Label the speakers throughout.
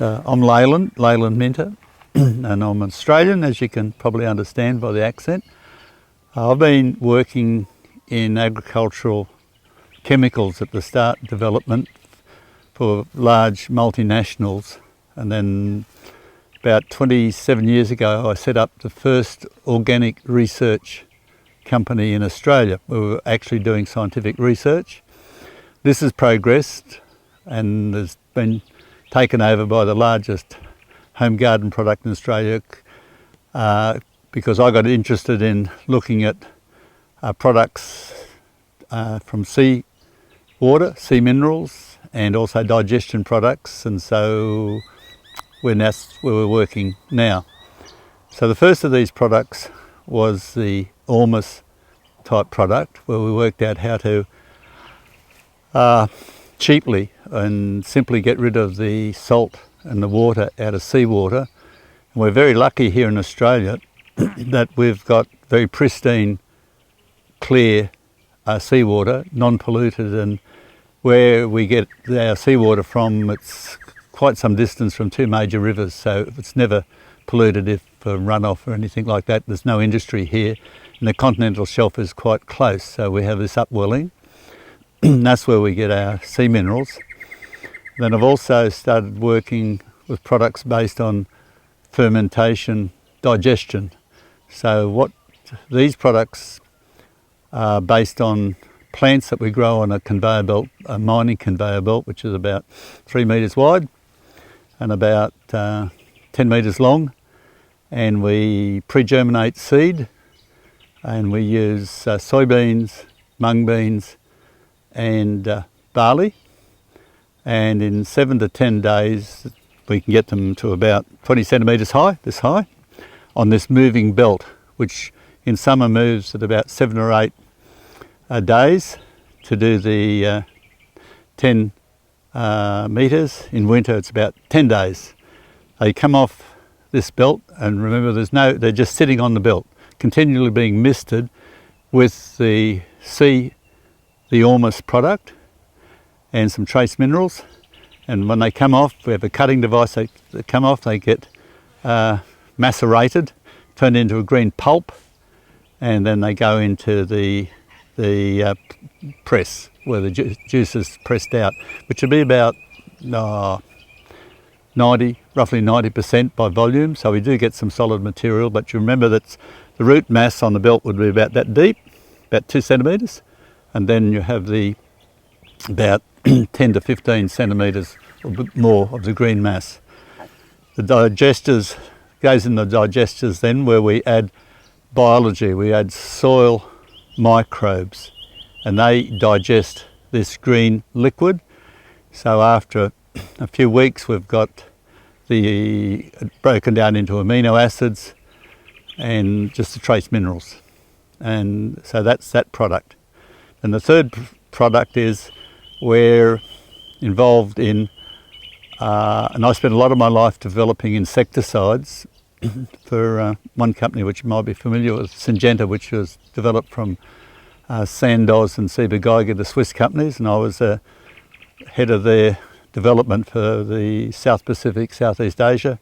Speaker 1: I'm Leyland Minter, and I'm Australian, as you can probably understand by the accent. I've been working in agricultural chemicals at the start, development for large multinationals, and then about 27 years ago I set up the first organic research company in Australia. We were actually doing scientific research. This has progressed and has been taken over by the largest home garden product in Australia because I got interested in looking at products from sea water, sea minerals, and also digestion products, and so that's where we're working now. So the first of these products was the Ormes type product, where we worked out how to cheaply and simply get rid of the salt and the water out of seawater. And we're very lucky here in Australia that we've got very pristine, clear seawater, non-polluted, and where we get our seawater from, it's quite some distance from two major rivers, so it's never polluted if runoff or anything like that. There's no industry here, and the continental shelf is quite close, so we have this upwelling. That's where we get our sea minerals. Then I've also started working with products based on fermentation, digestion. So what these products are based on plants that we grow on a conveyor belt, a mining conveyor belt, which is about 3 metres wide and about 10 metres long. And we pre-germinate seed, and we use soybeans, mung beans, and barley, and in 7 to 10 days we can get them to about 20 centimetres high, this high, on this moving belt, which in summer moves at about 7 or 8 days to do the 10 metres. In winter it's about 10 days. They come off this belt, and remember they're just sitting on the belt, continually being misted with the Ormes product and some trace minerals. And when they come off, we have a cutting device. They come off, they get macerated, turned into a green pulp, and then they go into the press where the juice is pressed out, which would be about roughly 90% by volume. So we do get some solid material, but you remember that the root mass on the belt would be about that deep, about 2 centimetres. And then you have the about 10 to 15 centimetres or more of the green mass. The digesters goes in the digesters then, where we add biology. We add soil microbes, and they digest this green liquid. So after a few weeks we've got the broken down into amino acids and just the trace minerals, and so that's that product. And the third product is we're involved in, and I spent a lot of my life developing insecticides for one company which you might be familiar with, Syngenta, which was developed from Sandoz and Sea Vigor, the Swiss companies, and I was head of their development for the South Pacific, Southeast Asia.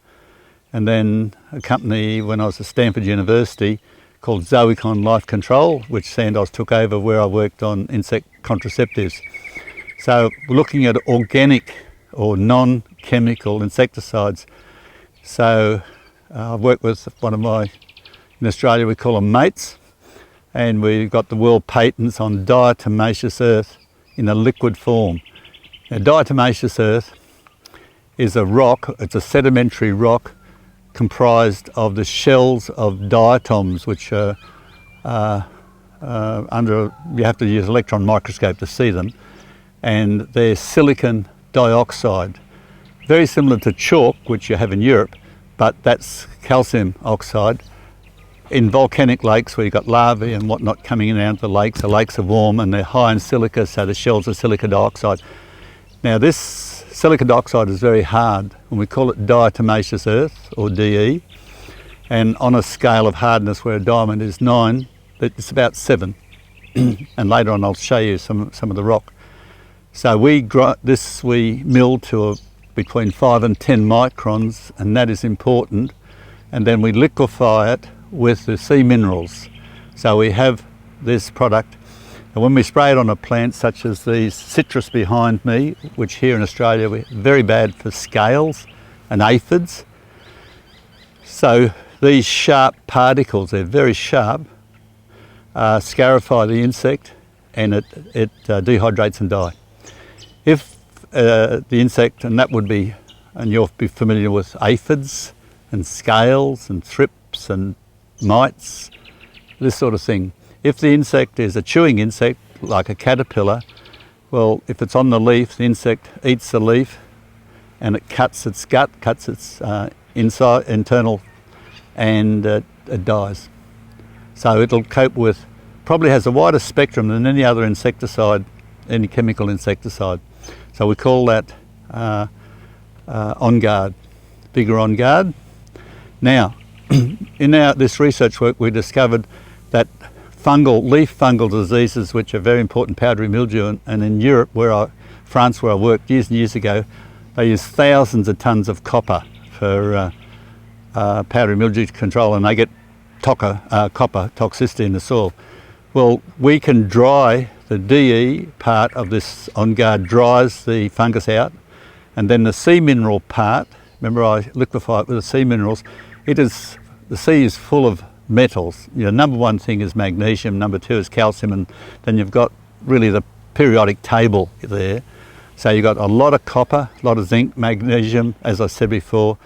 Speaker 1: And then a company when I was at Stanford University called Zoicon Life Control, which Sandoz took over, where I worked on insect contraceptives. So we're looking at organic or non-chemical insecticides. So I've worked with in Australia we call them mates, and we've got the world patents on Diatomaceous Earth in a liquid form. Now, Diatomaceous Earth is a rock, it's a sedimentary rock comprised of the shells of diatoms, which are you have to use an electron microscope to see them, and they're silicon dioxide, very similar to chalk, which you have in Europe, but that's calcium oxide. In volcanic lakes where you've got larvae and whatnot coming in and out of the lakes are warm and they're high in silica, so the shells are silica dioxide. Now this silica dioxide is very hard, and we call it diatomaceous earth, or DE, and on a scale of hardness where a diamond is 9, it's about 7. And later on I'll show you some of the rock. So we mill to between 5 and 10 microns, and that is important. And then we liquefy it with the sea minerals. So we have this product, and when we spray it on a plant such as these citrus behind me, which here in Australia we're very bad for scales and aphids. So these sharp particles, they're very sharp, scarify the insect, and it dehydrates and die. If the insect, and that would be, and you'll be familiar with aphids and scales and thrips and mites, this sort of thing. If the insect is a chewing insect, like a caterpillar, well, if it's on the leaf, the insect eats the leaf and it cuts its gut, cuts its internal, and it dies. So it'll cope with, probably has a wider spectrum than any other insecticide, any chemical insecticide. So we call that ONGARD, Vigor ONGARD. Now, in this research work, we discovered that leaf fungal diseases, which are very important, powdery mildew, and in Europe, France, where I worked years and years ago, they use thousands of tons of copper for powdery mildew control, and they get copper toxicity in the soil. Well, we can dry the DE part of this ONGARD, dries the fungus out, and then the sea mineral part, remember I liquefy it with the sea minerals, the sea is full of metals. Number one thing is magnesium, number two is calcium, and then you've got really the periodic table there. So you've got a lot of copper, a lot of zinc, magnesium, as I said before,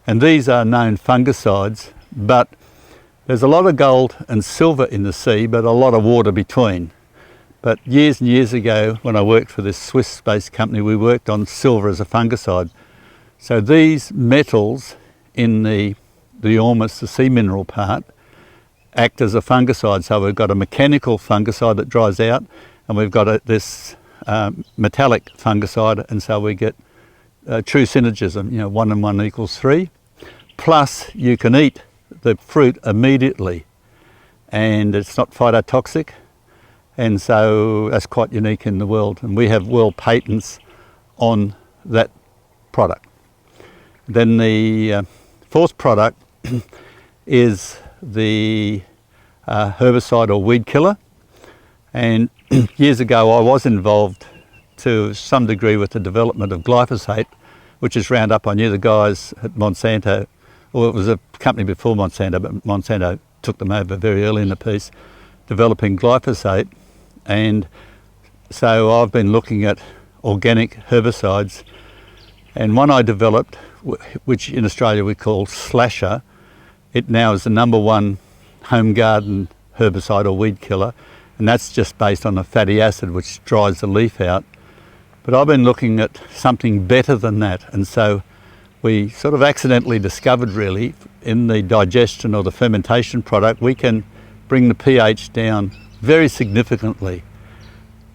Speaker 1: and these are known fungicides, but there's a lot of gold and silver in the sea, but a lot of water between. But years and years ago, when I worked for this Swiss-based company, we worked on silver as a fungicide. So these metals in the Ormes, the sea mineral part, act as a fungicide. So we've got a mechanical fungicide that dries out, and we've got this metallic fungicide, and so we get true synergism, 1 and 1 equals 3. Plus you can eat the fruit immediately, and it's not phytotoxic, and so that's quite unique in the world, and we have world patents on that product. Then the fourth product is the herbicide or weed killer, and years ago I was involved to some degree with the development of glyphosate, which is Roundup. I knew the guys at Monsanto, or it was a company before Monsanto, but Monsanto took them over very early in the piece, developing glyphosate. And so I've been looking at organic herbicides, and one I developed, which in Australia we call Slasher, it now is the #1 home garden herbicide or weed killer, and that's just based on a fatty acid which dries the leaf out. But I've been looking at something better than that, and so we sort of accidentally discovered really in the digestion or the fermentation product we can bring the pH down very significantly.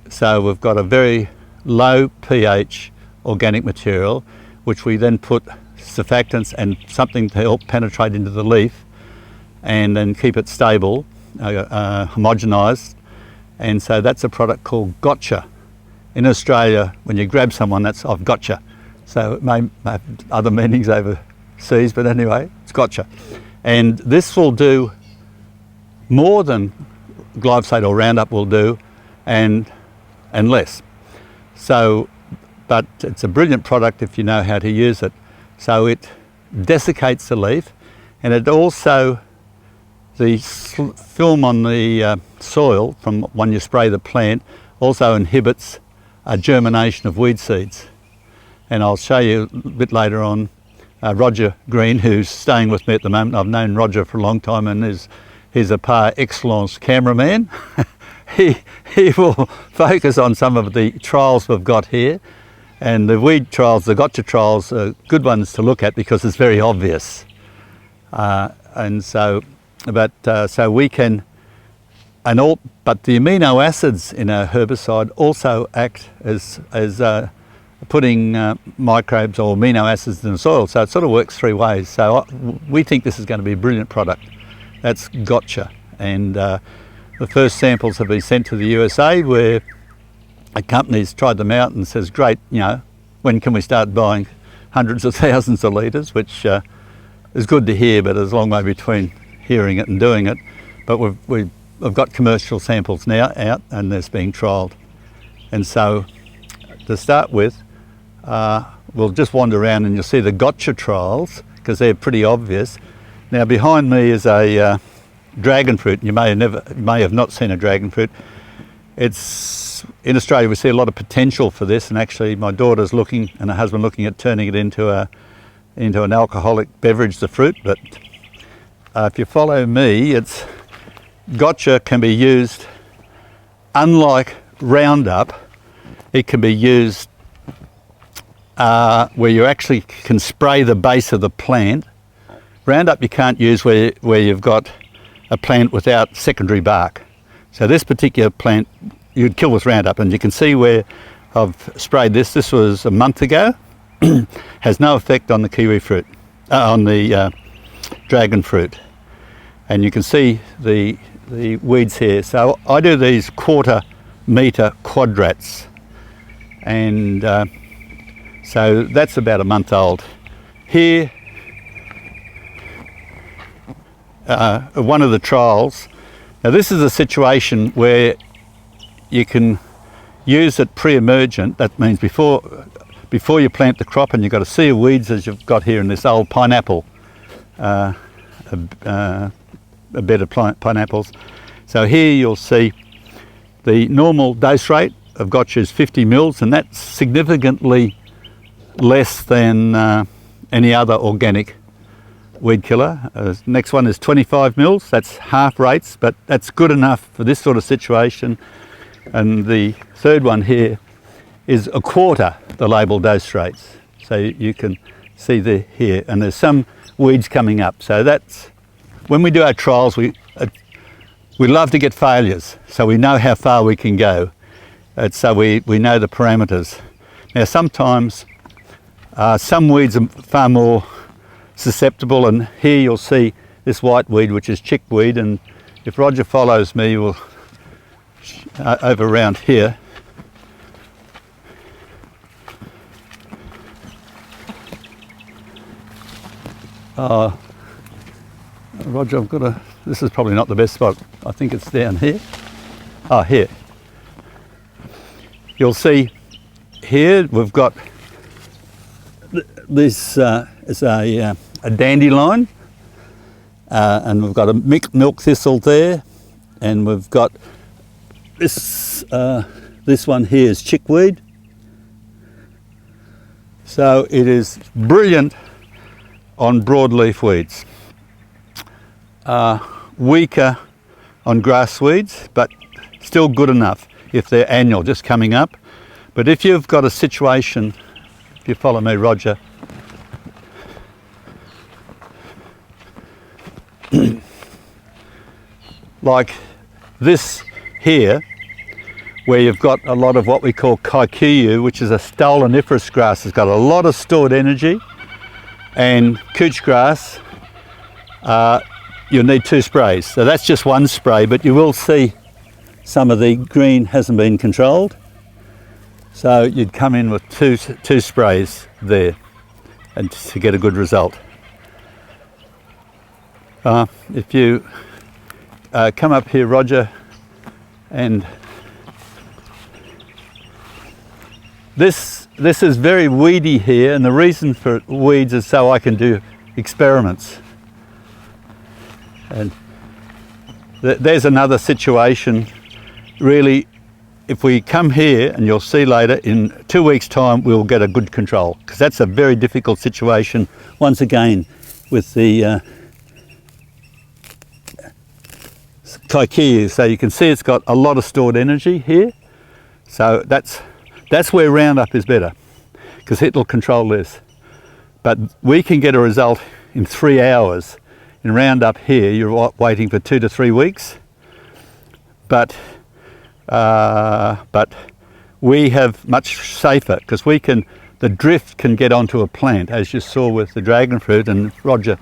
Speaker 1: So we've got a very low pH organic material which we then put surfactants and something to help penetrate into the leaf and then keep it stable, homogenised, and so that's a product called Gotcha. In Australia, when you grab someone, that's I've gotcha. So it may have other meanings overseas, but anyway, it's Gotcha. And this will do more than glyphosate or Roundup will do, and less. So, but it's a brilliant product if you know how to use it. So it desiccates the leaf, and it also, the film on the soil from when you spray the plant also inhibits germination of weed seeds. And I'll show you a bit later on Roger Green, who's staying with me at the moment. I've known Roger for a long time, and he's a par excellence cameraman. he will focus on some of the trials we've got here, and the weed trials, the Gotcha trials, are good ones to look at because it's very obvious. And so, so we can, but the amino acids in our herbicide also act as putting microbes or amino acids in the soil. So it sort of works three ways. So we think this is going to be a brilliant product. That's Gotcha. And the first samples have been sent to the USA, where a company's tried them out and says, great, when can we start buying hundreds of thousands of litres, which is good to hear, but there's a long way between hearing it and doing it. But I've got commercial samples now out, and there's being trialled. And so to start with, we'll just wander around and you'll see the gotcha trials, because they're pretty obvious. Now behind me is a dragon fruit. You may have not seen a dragon fruit. It's in Australia we see a lot of potential for this, and actually my daughter's looking and her husband looking at turning it into an alcoholic beverage, the fruit. But if you follow me, it's gotcha can be used, unlike Roundup, it can be used where you actually can spray the base of the plant. Roundup you can't use where you've got a plant without secondary bark. So this particular plant you'd kill with Roundup, and you can see where I've sprayed this. This was a month ago. Has no effect on the kiwi fruit, on the dragon fruit. And you can see the weeds here. So I do these 1/4 metre quadrats, and so that's about a month old. Here, one of the trials. Now this is a situation where you can use it pre-emergent. That means before you plant the crop, and you've got a sea of weeds as you've got here in this old pineapple, a bed of pineapples. So here you'll see the normal dose rate of gotcha is 50 mils, and that's significantly less than any other organic weed killer. Next one is 25 mils, that's half rates, but that's good enough for this sort of situation. And the third one here is 1/4 the label dose rates. So you can see here, and there's some weeds coming up. So that's, when we do our trials, we love to get failures, so we know how far we can go. So we know the parameters. Now sometimes some weeds are far more susceptible, and here you'll see this white weed, which is chickweed, and if Roger follows me, we'll over around here. Roger, I've got this is probably not the best spot. I think it's down here. Oh, here. You'll see here we've got this is a dandelion, and we've got a milk thistle there, and we've got this one here is chickweed. So it is brilliant on broadleaf weeds, weaker on grass weeds, but still good enough if they're annual, just coming up. But if you've got a situation, if you follow me, Roger, like this here, where you've got a lot of what we call kikuyu, which is a stoloniferous grass. It's got a lot of stored energy, and couch grass, you'll need 2 sprays. So that's just 1 spray, but you will see some of the green hasn't been controlled. So you'd come in with two sprays there, and to get a good result. If you come up here, Roger, and this is very weedy here, and the reason for weeds is so I can do experiments. And there's another situation. Really, if we come here, and you'll see later, in 2 weeks' time we'll get a good control, because that's a very difficult situation once again with the kikuyu. So you can see it's got a lot of stored energy here. So that's where Roundup is better, because it'll control this. But we can get a result in 3 hours. In Roundup here, you're waiting for 2 to 3 weeks. But we have much safer, because the drift can get onto a plant, as you saw with the dragon fruit, and Roger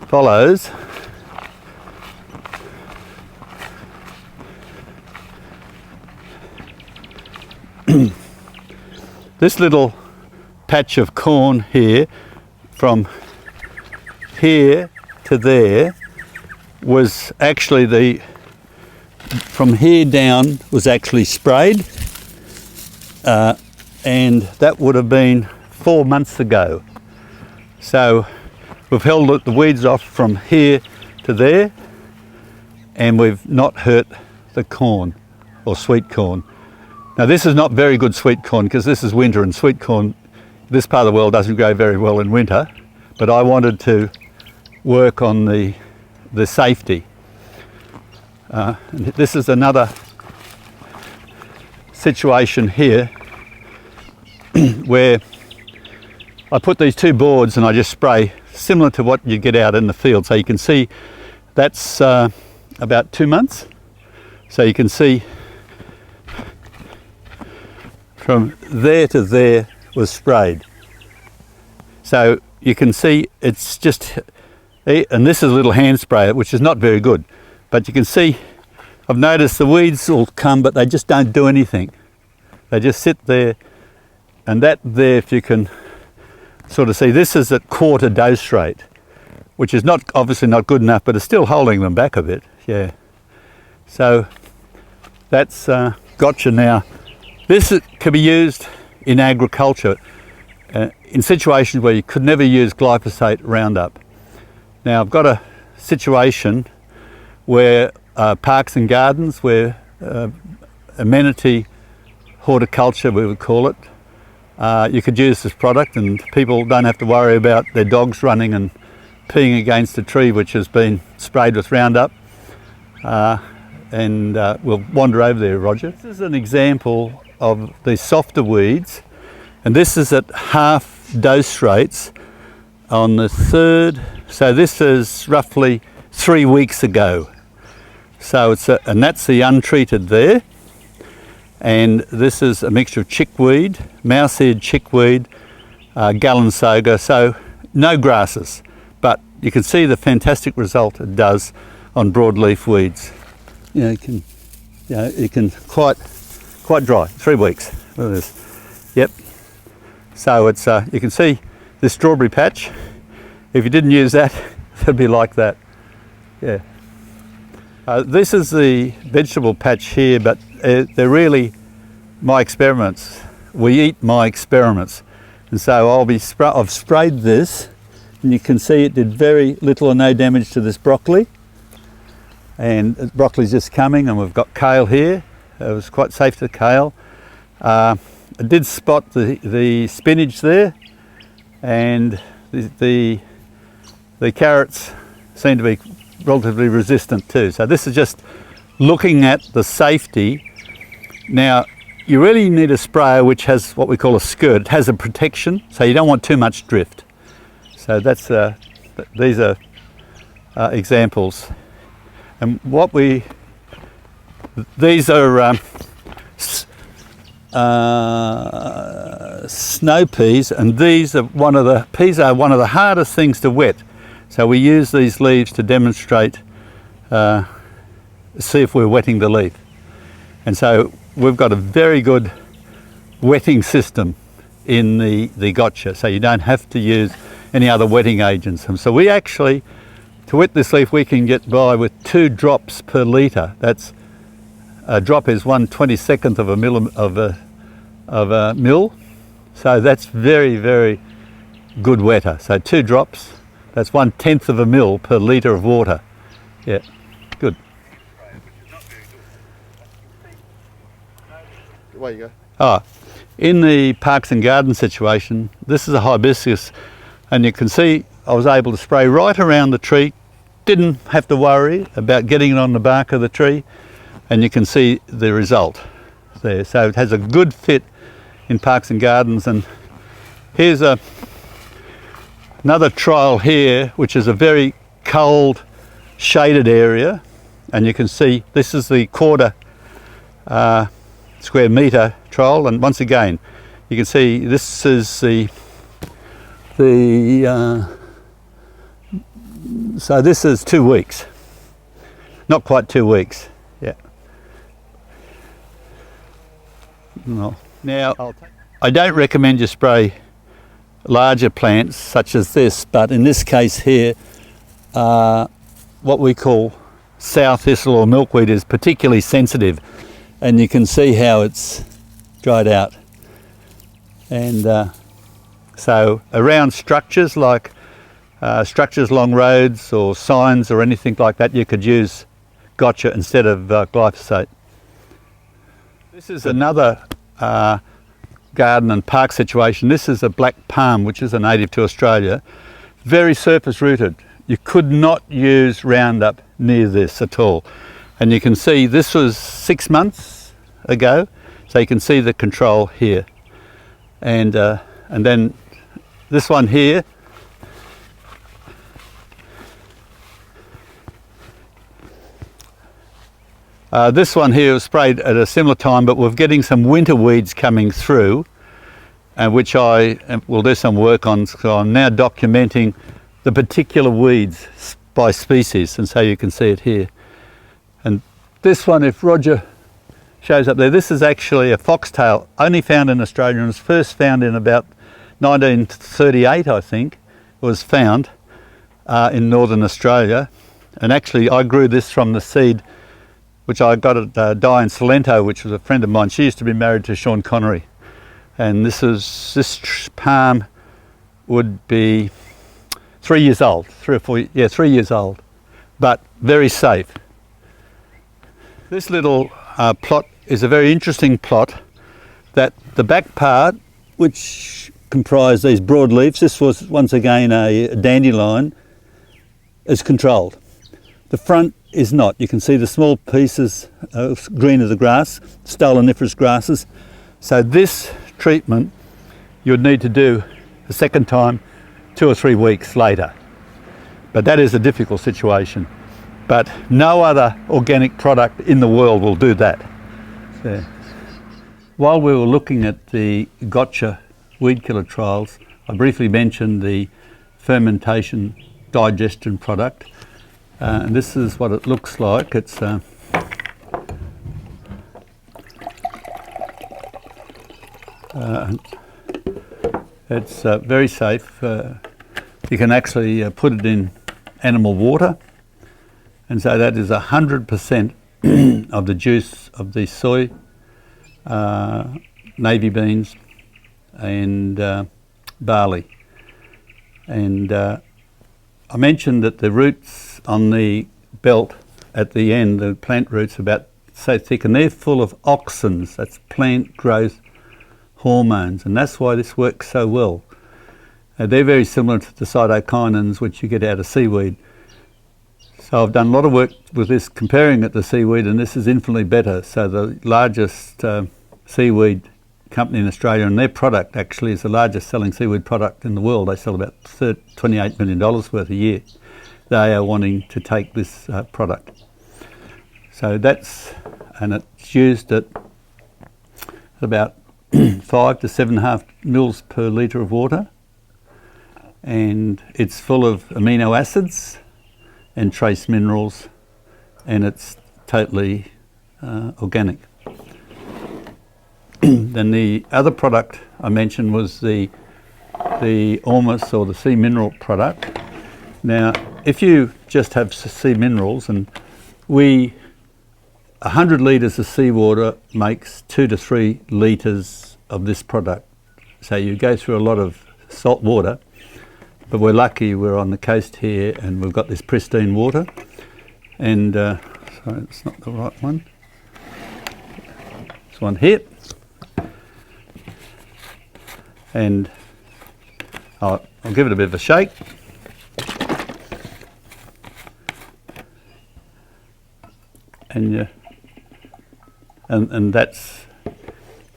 Speaker 1: follows. This little patch of corn here, from here to there, was actually from here down was actually sprayed, and that would have been 4 months ago. So we've held the weeds off from here to there, and we've not hurt the corn, or sweet corn. Now this is not very good sweet corn because this is winter, and sweet corn, this part of the world doesn't grow very well in winter, but I wanted to work on the safety. And this is another situation here where I put these two boards and I just spray similar to what you get out in the field. So you can see that's about 2 months. So you can see from there to there was sprayed. So you can see it's just, and this is a little hand sprayer, which is not very good, but you can see, I've noticed the weeds will come, but they just don't do anything. They just sit there, and that there, if you can sort of see, this is at quarter dose rate, which is not obviously not good enough, but it's still holding them back a bit. Yeah. So that's gotcha. Now, this can be used in agriculture in situations where you could never use glyphosate Roundup. Now, I've got a situation where parks and gardens, where amenity horticulture, we would call it, you could use this product, and people don't have to worry about their dogs running and peeing against a tree which has been sprayed with Roundup. And we'll wander over there, Roger. This is an example of the softer weeds, and this is at half dose rates on the 3rd. So this is roughly 3 weeks ago. So and that's the untreated there. And this is a mixture of chickweed, mouse-eared chickweed, galansoga, so no grasses. But you can see the fantastic result it does on broadleaf weeds. You can quite dry, 3 weeks. Look at this. Yep. So it's you can see this strawberry patch. If you didn't use that, it'd be like that. Yeah. This is the vegetable patch here, but they're really my experiments. We eat my experiments, and so I've sprayed this, and you can see it did very little or no damage to this broccoli. And broccoli's just coming, and we've got kale here. It was quite safe to kale. I did spot the spinach there, and the carrots seem to be relatively resistant too. So this is just looking at the safety. Now, you really need a sprayer which has what we call a skirt. It has a protection, so you don't want too much drift. So that's these are examples. And these are snow peas, and these are one of the hardest things to wet. So we use these leaves to demonstrate, see if we're wetting the leaf. And so we've got a very good wetting system in the gotcha, so you don't have to use any other wetting agents. And so we actually, to wet this leaf, we can get by with 2 drops per litre. That's a drop is 1/22 of a mil. So that's very, very good wetter. So 2 drops, that's 1/10 of a mil per litre of water. Yeah, good.
Speaker 2: Away you go.
Speaker 1: Ah, in the parks and gardens situation, this is a hibiscus, and you can see I was able to spray right around the tree, didn't have to worry about getting it on the bark of the tree, and you can see the result there. So it has a good fit in parks and gardens. And here's another trial here, which is a very cold shaded area, and you can see this is the quarter square metre trial, and once again you can see this is so this is 2 weeks, not quite 2 weeks. Yeah. No. Now, I don't recommend you spray larger plants such as this, but in this case here, what we call sow thistle or milkweed is particularly sensitive, and you can see how it's dried out. And so around structures like structures along roads or signs or anything like that, you could use gotcha instead of glyphosate. This is another garden and park situation. This is a black palm, which is a native to Australia, very surface rooted. You could not use Roundup near this at all. And you can see this was 6 months ago, so you can see the control here. And then this one here, this one here was sprayed at a similar time, but we're getting some winter weeds coming through, which I will do some work on. So I'm now documenting the particular weeds by species, and so you can see it here. And this one, if Roger shows up there, this is actually a foxtail, only found in Australia, and was first found in about 1938, I think. It was found in northern Australia, and actually I grew this from the seed which I got at Diane Salento, which was a friend of mine. She used to be married to Sean Connery, and this palm would be 3 years old, 3 or 4, yeah, 3 years old, but very safe. This little plot is a very interesting plot, that the back part, which comprised these broad leaves, this was once again a dandelion, is controlled. The front is not. You can see the small pieces of green of the grass, stoloniferous grasses. So this treatment you would need to do a second time 2 or 3 weeks later. But that is a difficult situation. But no other organic product in the world will do that. So, while we were looking at the gotcha weed killer trials, I briefly mentioned the fermentation digestion product. And this is what it looks like. It's very safe. You can actually put it in animal water, and so that is 100% of the juice of the soy, navy beans, and barley. And I mentioned that the roots on the belt at the end, the plant roots, about so thick, and they're full of auxins, that's plant growth hormones, and that's why this works so well. They're very similar to the cytokinins which you get out of seaweed. So I've done a lot of work with this, comparing it to seaweed, and this is infinitely better. So the largest seaweed company in Australia, and their product actually is the largest selling seaweed product in the world. They sell about $28 million worth a year. They are wanting to take this product. So and it's used at about 5 to 7.5 mils per litre of water, and it's full of amino acids and trace minerals, and it's totally organic. Then the other product I mentioned was the Ormes, or the sea mineral product. Now, if you just have sea minerals, and 100 litres of seawater makes 2 to 3 litres of this product. So you go through a lot of salt water, but we're lucky we're on the coast here and we've got this pristine water. And sorry, it's not the right one. This one here. And I'll give it a bit of a shake. And that's,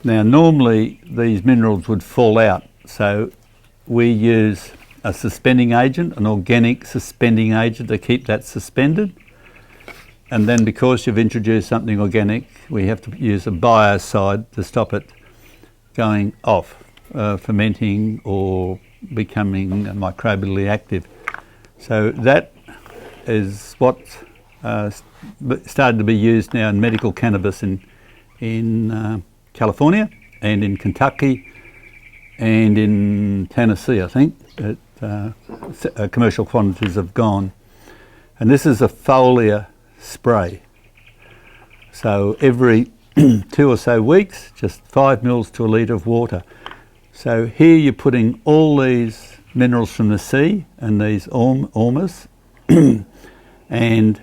Speaker 1: now normally these minerals would fall out, so we use a suspending agent, an organic suspending agent, to keep that suspended. And then because you've introduced something organic, we have to use a biocide to stop it going off, fermenting or becoming microbially active. So that is what started to be used now in medical cannabis in California and in Kentucky and in Tennessee, I think, commercial quantities have gone. And this is a foliar spray. So every 2 or so weeks, just 5 mils to a litre of water. So here you're putting all these minerals from the sea and these Ormes and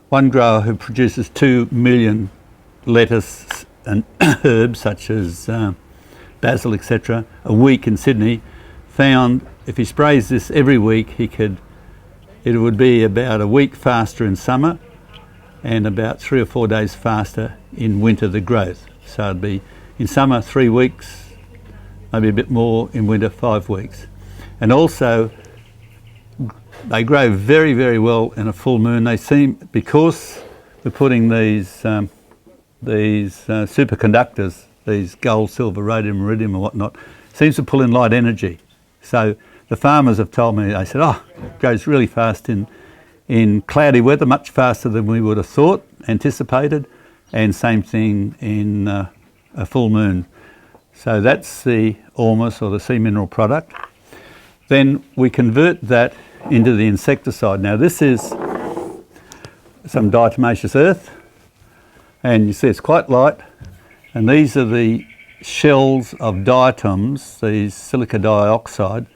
Speaker 1: one grower who produces 2 million lettuce and herbs such as basil, etc., a week in Sydney, found if he sprays this every week, it would be about a week faster in summer and about 3 or 4 days faster in winter, the growth. So it'd be in summer 3 weeks, maybe a bit more, in winter 5 weeks. And also they grow very, very well in a full moon. They seem, because we're putting these superconductors, these gold, silver, rhodium, iridium and whatnot, seems to pull in light energy. So the farmers have told me, they said, oh, it goes really fast in cloudy weather, much faster than we would have thought, anticipated, and same thing in a full moon. So that's the Ormes, or the sea mineral product. Then we convert that into the insecticide. Now this is some Diatomaceous Earth, and you see it's quite light, and these are the shells of diatoms, these silica dioxide,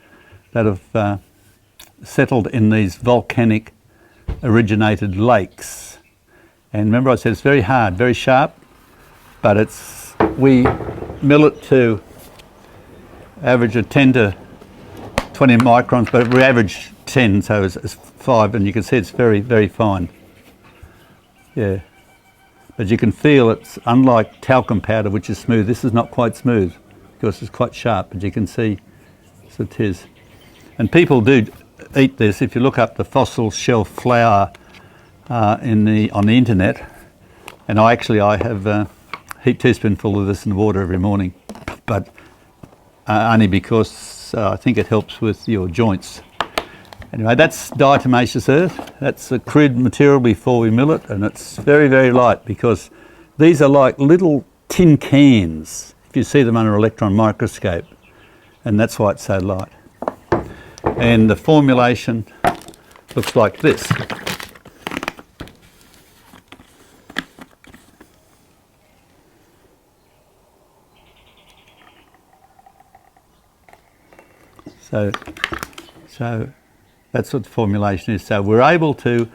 Speaker 1: that have settled in these volcanic originated lakes. And remember I said it's very hard, very sharp, but we mill it to average of 10 to 20 microns, but we average 10, so it's 5, and you can see it's very, very fine. Yeah. But you can feel it's, unlike talcum powder, which is smooth, this is not quite smooth because it's quite sharp, but you can see so it is. And people do eat this. If you look up the fossil shell flour on the internet, and I have a heaped teaspoonful of this in the water every morning, but only because I think it helps with your joints. Anyway, that's Diatomaceous Earth. That's a crude material before we mill it, and it's very, very light because these are like little tin cans if you see them under an electron microscope, and that's why it's so light. And the formulation looks like this. So that's what the formulation is. So we're able to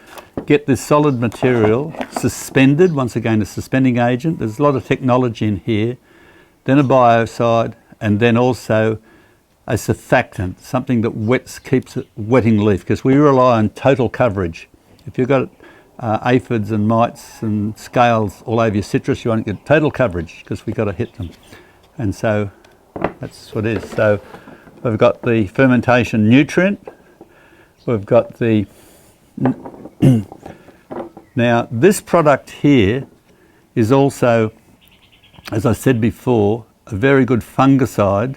Speaker 1: get this solid material suspended, once again a suspending agent. There's a lot of technology in here. Then a biocide, and then also a surfactant, something that keeps it wetting leaf, because we rely on total coverage. If you've got aphids and mites and scales all over your citrus, you won't get total coverage because we've got to hit them. And so that's what it is. So we've got the fermentation nutrient. We've got the... Now this product here is also, as I said before, a very good fungicide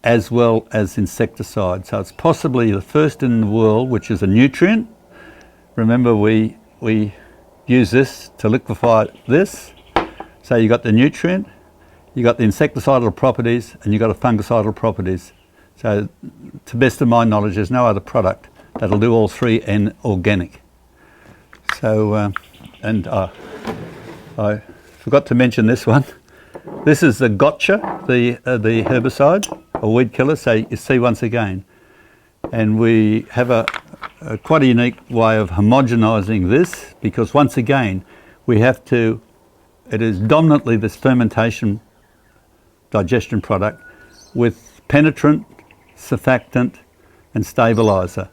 Speaker 1: as well as insecticide. So it's possibly the first in the world which is a nutrient. Remember we use this to liquefy this. So you got the nutrient, you got the insecticidal properties, and you got the fungicidal properties. So to the best of my knowledge, there's no other product that'll do all three and organic. So, and I forgot to mention this one. This is the gotcha, the herbicide or weed killer. So you see once again, and we have a quite a unique way of homogenising this, because once again we have to. It is dominantly this fermentation digestion product with penetrant, surfactant, and stabiliser.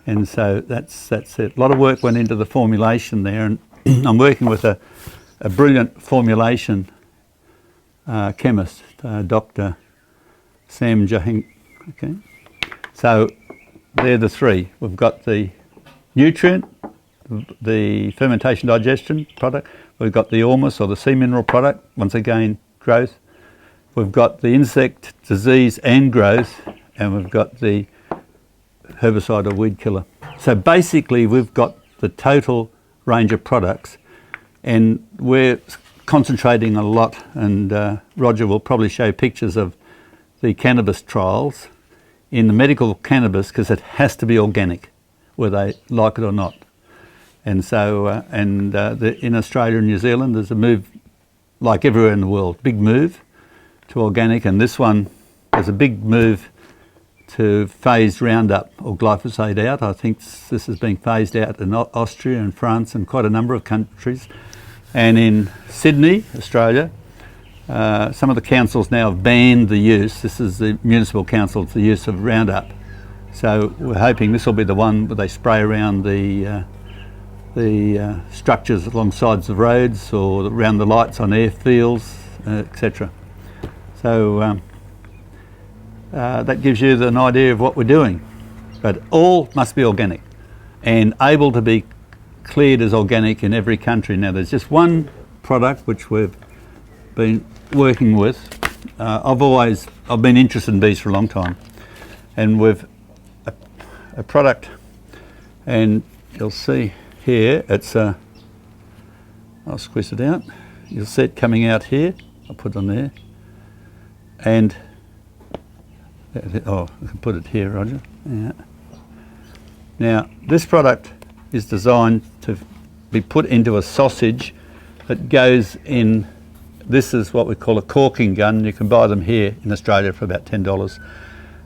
Speaker 1: And so that's it. A lot of work went into the formulation there, and I'm working with a brilliant formulation chemist, Dr. Sam Jahing. Okay, so they're the three. We've got the nutrient, the fermentation digestion product. We've got the Ormes, or the sea mineral product. Once again, growth. We've got the insect, disease, and growth, and we've got the herbicide or weed killer. So basically we've got the total range of products, and we're concentrating a lot, and Roger will probably show pictures of the cannabis trials in the medical cannabis, because it has to be organic, whether they like it or not. And so, in Australia and New Zealand, there's a move, like everywhere in the world, big move to organic, and this one, there's a big move to phase Roundup or glyphosate out. I think this is being phased out in Austria and France and quite a number of countries. And in Sydney, Australia, some of the councils now have banned the use, this is the municipal councils, the use of Roundup. So we're hoping this will be the one where they spray around the structures along sides of roads or around the lights on airfields, etc. So that gives you an idea of what we're doing. But all must be organic and able to be cleared as organic in every country. Now there's just one product which we've been working with. I've been interested in bees for a long time, and we've a product, and you'll see here, it's I'll squeeze it out. You'll see it coming out here. I'll put it on there. And, I can put it here, Roger. Yeah. Now, this product is designed to be put into a sausage that goes in, this is what we call a corking gun. You can buy them here in Australia for about $10.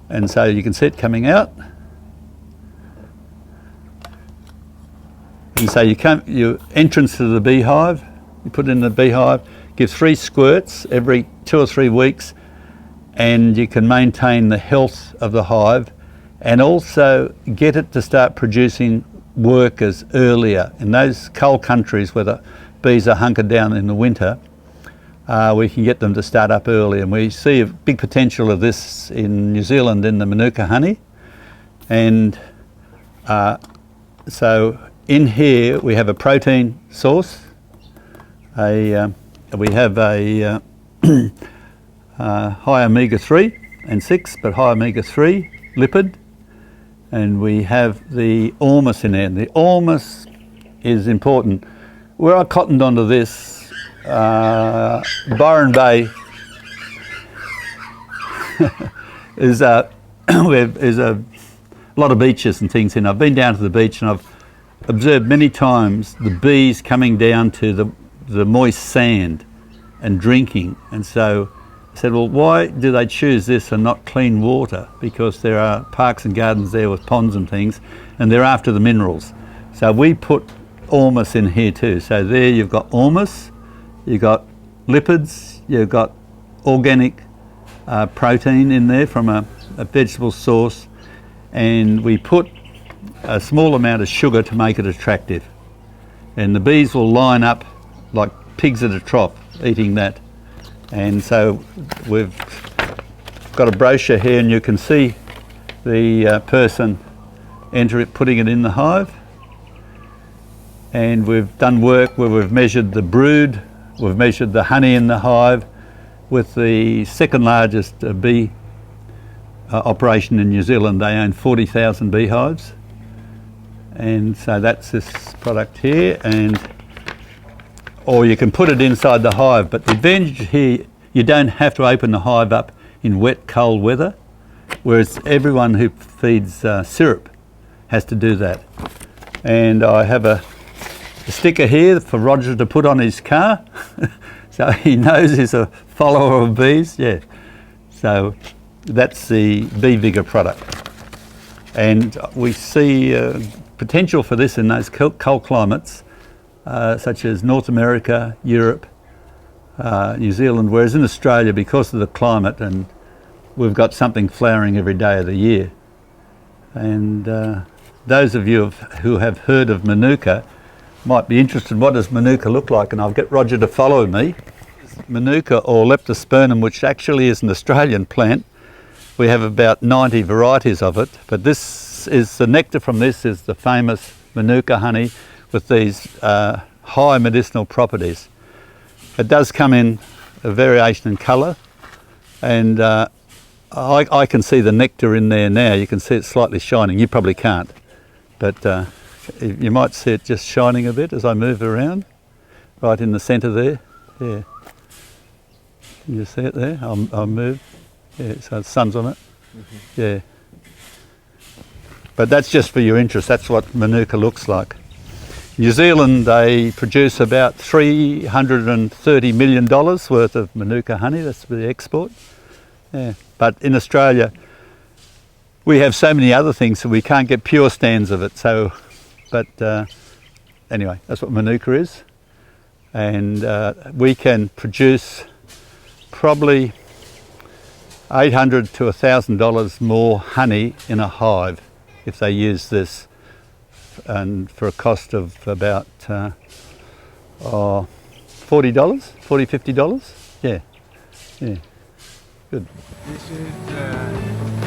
Speaker 1: And so you can see it coming out. And so your entrance to the beehive, you put it in the beehive, give 3 squirts every 2 or 3 weeks, and you can maintain the health of the hive and also get it to start producing workers earlier. In those cold countries where the bees are hunkered down in the winter, we can get them to start up early, and we see a big potential of this in New Zealand in the Manuka honey. And so in here we have a protein source, we have a high omega-3 and 6, but high omega-3 lipid, and we have the Ormes in there. And the Ormes is important. Where I cottoned onto this, Byron Bay is a lot of beaches and things in. I've been down to the beach and I've observed many times the bees coming down to the moist sand and drinking, and so I said, well, why do they choose this and not clean water? Because there are parks and gardens there with ponds and things, and they're after the minerals. So we put Ormes in here too. So there you've got Ormes, you've got lipids, you've got organic protein in there from a vegetable source, and we put a small amount of sugar to make it attractive. And the bees will line up like pigs at a trough eating that. And so we've got a brochure here, and you can see the person putting it in the hive. And we've done work where we've measured the brood, we've measured the honey in the hive with the second largest bee operation in New Zealand. They own 40,000 beehives. And so that's this product here, or you can put it inside the hive. But the advantage here, you don't have to open the hive up in wet, cold weather, whereas everyone who feeds syrup has to do that. And I have a sticker here for Roger to put on his car, so he knows he's a follower of bees. Yeah. So that's the Bee Vigor product, and we see potential for this in those cold climates, such as North America, Europe, New Zealand, whereas in Australia, because of the climate, and we've got something flowering every day of the year. And those of you who have heard of Manuka might be interested, what does Manuka look like? And I'll get Roger to follow me. Manuka, or Leptospermum, which actually is an Australian plant. We have about 90 varieties of it, but this is the nectar from this is the famous Manuka honey with these high medicinal properties. It does come in a variation in colour, and I can see the nectar in there now. You can see it slightly shining. You probably can't, but you might see it just shining a bit as I move around, right in the centre there. Yeah. Can you see it there? I'll move. Yeah, so the sun's on it. Yeah. But that's just for your interest. That's what Manuka looks like. New Zealand, they produce about $330 million worth of Manuka honey. That's the export. Yeah. But in Australia, we have so many other things that we can't get pure stands of it. So, but anyway, that's what Manuka is. And we can produce probably $800 to $1,000 more honey in a hive if they use this, and for a cost of about $40, $50. Yeah, yeah, good.
Speaker 2: This is